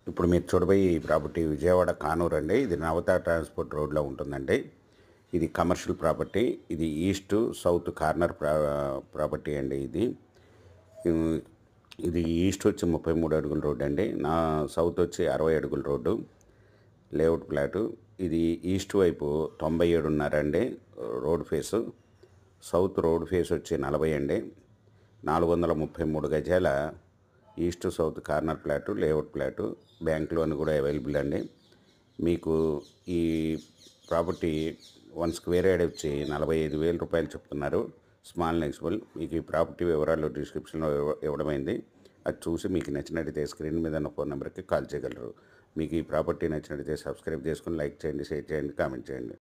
ఇప్పుడు మీరు చూడబోయే ఈ ప్రాపర్టీ విజయవాడ కానూరు అండి. ఇది నవత ట్రాన్స్పోర్ట్ రోడ్లో ఉంటుందండి. ఇది కమర్షియల్ ప్రాపర్టీ. ఇది ఈస్ట్ సౌత్ కార్నర్ ప్రాపర్టీ అండి. ఉమ్, ఇది ఈస్ట్ వచ్చి 33 అడుగుల రోడ్డు అండి. సౌత్ వచ్చి 60 అడుగుల రోడ్డు లేఅవుట్ ప్లాటు. ఇది ఈస్ట్ వైపు 97.5 అండి road face. South road face వచ్చి 40 అండి. 433 గజాల east south corner plot, layout plot, bank loan కూడా అవైలబుల్ అండి. మీకు ఈ ప్రాపర్టీ 1 స్క్వేర్ యార్డ్ వచ్చి 45,000 రూపాయలు చెప్తున్నారు. స్మాల్ నెక్సిబుల్. మీకు ఈ ప్రాపర్టీ వివరాలు డిస్క్రిప్షన్లో ఇవ్వడమైంది. అది చూసి మీకు నచ్చినట్టయితే స్క్రీన్ మీద ఉన్న ఫోన్ నెంబర్కి కాల్ చేయగలరు. మీకు ఈ ప్రాపర్టీ నచ్చినట్టయితే సబ్స్క్రైబ్ చేసుకుని లైక్ చేయండి, షేర్ చేయండి, కామెంట్ చేయండి.